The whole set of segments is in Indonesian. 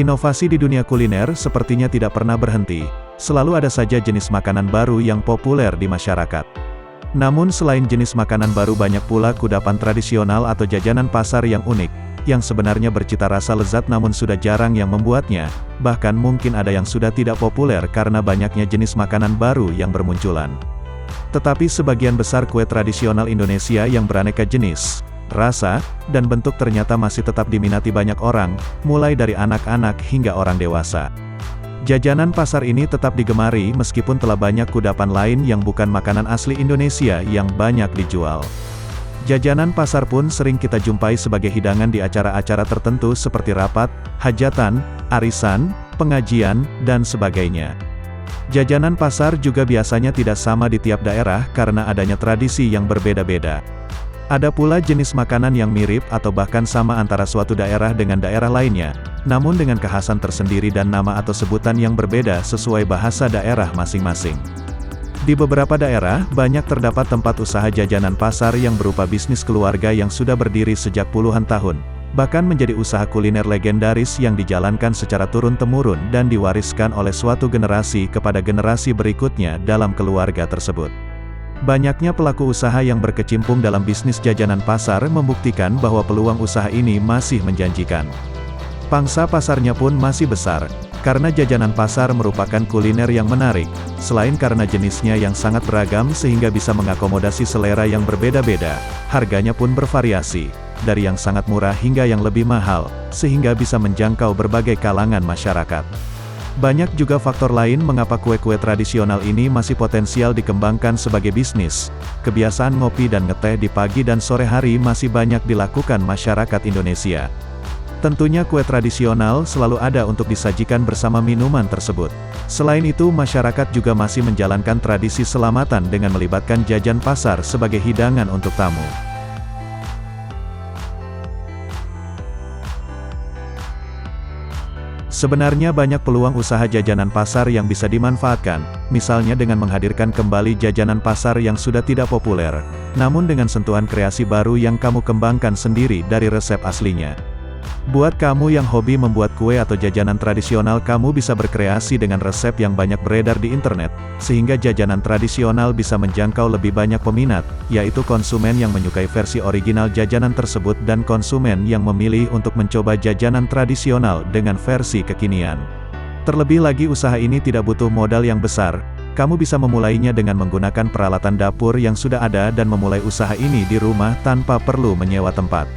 Inovasi di dunia kuliner sepertinya tidak pernah berhenti. Selalu ada saja jenis makanan baru yang populer di masyarakat. Namun selain jenis makanan baru, banyak pula kudapan tradisional atau jajanan pasar yang unik, yang sebenarnya bercita rasa lezat namun sudah jarang yang membuatnya. Bahkan mungkin ada yang sudah tidak populer karena banyaknya jenis makanan baru yang bermunculan. Tetapi sebagian besar kue tradisional Indonesia yang beraneka jenis, rasa, dan bentuk ternyata masih tetap diminati banyak orang, mulai dari anak-anak hingga orang dewasa. Jajanan pasar ini tetap digemari meskipun telah banyak kudapan lain yang bukan makanan asli Indonesia yang banyak dijual. Jajanan pasar pun sering kita jumpai sebagai hidangan di acara-acara tertentu seperti rapat, hajatan, arisan, pengajian, dan sebagainya. Jajanan pasar juga biasanya tidak sama di tiap daerah karena adanya tradisi yang berbeda-beda. Ada pula jenis makanan yang mirip atau bahkan sama antara suatu daerah dengan daerah lainnya, namun dengan kekhasan tersendiri dan nama atau sebutan yang berbeda sesuai bahasa daerah masing-masing. Di beberapa daerah, banyak terdapat tempat usaha jajanan pasar yang berupa bisnis keluarga yang sudah berdiri sejak puluhan tahun, bahkan menjadi usaha kuliner legendaris yang dijalankan secara turun-temurun dan diwariskan oleh suatu generasi kepada generasi berikutnya dalam keluarga tersebut. Banyaknya pelaku usaha yang berkecimpung dalam bisnis jajanan pasar membuktikan bahwa peluang usaha ini masih menjanjikan. Pangsa pasarnya pun masih besar, karena jajanan pasar merupakan kuliner yang menarik, selain karena jenisnya yang sangat beragam sehingga bisa mengakomodasi selera yang berbeda-beda, harganya pun bervariasi, dari yang sangat murah hingga yang lebih mahal, sehingga bisa menjangkau berbagai kalangan masyarakat. Banyak juga faktor lain mengapa kue-kue tradisional ini masih potensial dikembangkan sebagai bisnis. Kebiasaan ngopi dan ngeteh di pagi dan sore hari masih banyak dilakukan masyarakat Indonesia. Tentunya kue tradisional selalu ada untuk disajikan bersama minuman tersebut. Selain itu, masyarakat juga masih menjalankan tradisi selamatan dengan melibatkan jajan pasar sebagai hidangan untuk tamu. Sebenarnya banyak peluang usaha jajanan pasar yang bisa dimanfaatkan, misalnya dengan menghadirkan kembali jajanan pasar yang sudah tidak populer, namun dengan sentuhan kreasi baru yang kamu kembangkan sendiri dari resep aslinya. Buat kamu yang hobi membuat kue atau jajanan tradisional, kamu bisa berkreasi dengan resep yang banyak beredar di internet, sehingga jajanan tradisional bisa menjangkau lebih banyak peminat, yaitu konsumen yang menyukai versi original jajanan tersebut dan konsumen yang memilih untuk mencoba jajanan tradisional dengan versi kekinian. Terlebih lagi, usaha ini tidak butuh modal yang besar. Kamu bisa memulainya dengan menggunakan peralatan dapur yang sudah ada dan memulai usaha ini di rumah tanpa perlu menyewa tempat.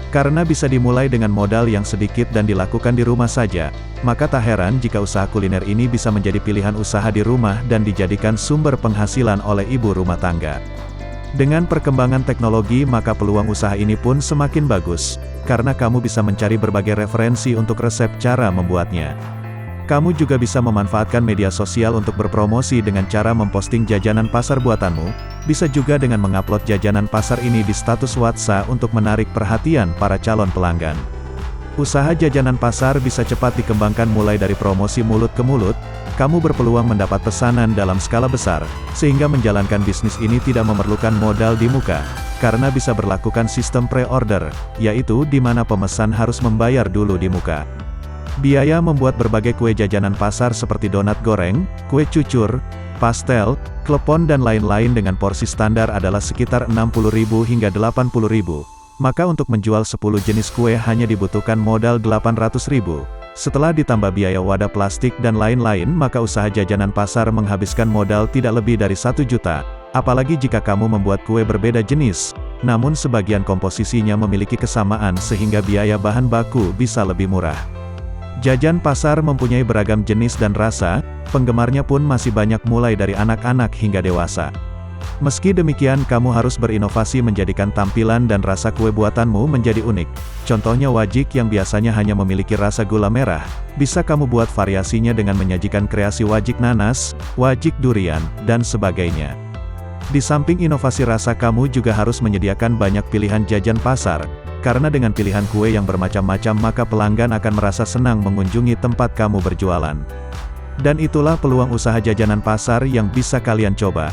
Karena bisa dimulai dengan modal yang sedikit dan dilakukan di rumah saja, maka tak heran jika usaha kuliner ini bisa menjadi pilihan usaha di rumah dan dijadikan sumber penghasilan oleh ibu rumah tangga. Dengan perkembangan teknologi, maka peluang usaha ini pun semakin bagus, karena kamu bisa mencari berbagai referensi untuk resep cara membuatnya. Kamu juga bisa memanfaatkan media sosial untuk berpromosi dengan cara memposting jajanan pasar buatanmu, bisa juga dengan mengupload jajanan pasar ini di status WhatsApp untuk menarik perhatian para calon pelanggan. Usaha jajanan pasar bisa cepat dikembangkan mulai dari promosi mulut ke mulut, kamu berpeluang mendapat pesanan dalam skala besar, sehingga menjalankan bisnis ini tidak memerlukan modal di muka, karena bisa berlakukan sistem pre-order, yaitu di mana pemesan harus membayar dulu di muka. Biaya membuat berbagai kue jajanan pasar seperti donat goreng, kue cucur, pastel, klepon dan lain-lain dengan porsi standar adalah sekitar 60.000 hingga 80.000. Maka untuk menjual 10 jenis kue hanya dibutuhkan modal 800.000. Setelah ditambah biaya wadah plastik dan lain-lain, maka usaha jajanan pasar menghabiskan modal tidak lebih dari 1 juta. Apalagi jika kamu membuat kue berbeda jenis, namun sebagian komposisinya memiliki kesamaan sehingga biaya bahan baku bisa lebih murah. Jajan pasar mempunyai beragam jenis dan rasa, penggemarnya pun masih banyak mulai dari anak-anak hingga dewasa. Meski demikian, kamu harus berinovasi menjadikan tampilan dan rasa kue buatanmu menjadi unik. Contohnya wajik yang biasanya hanya memiliki rasa gula merah, bisa kamu buat variasinya dengan menyajikan kreasi wajik nanas, wajik durian, dan sebagainya. Di samping inovasi rasa, kamu juga harus menyediakan banyak pilihan jajan pasar. Karena dengan pilihan kue yang bermacam-macam, maka pelanggan akan merasa senang mengunjungi tempat kamu berjualan. Dan itulah peluang usaha jajanan pasar yang bisa kalian coba.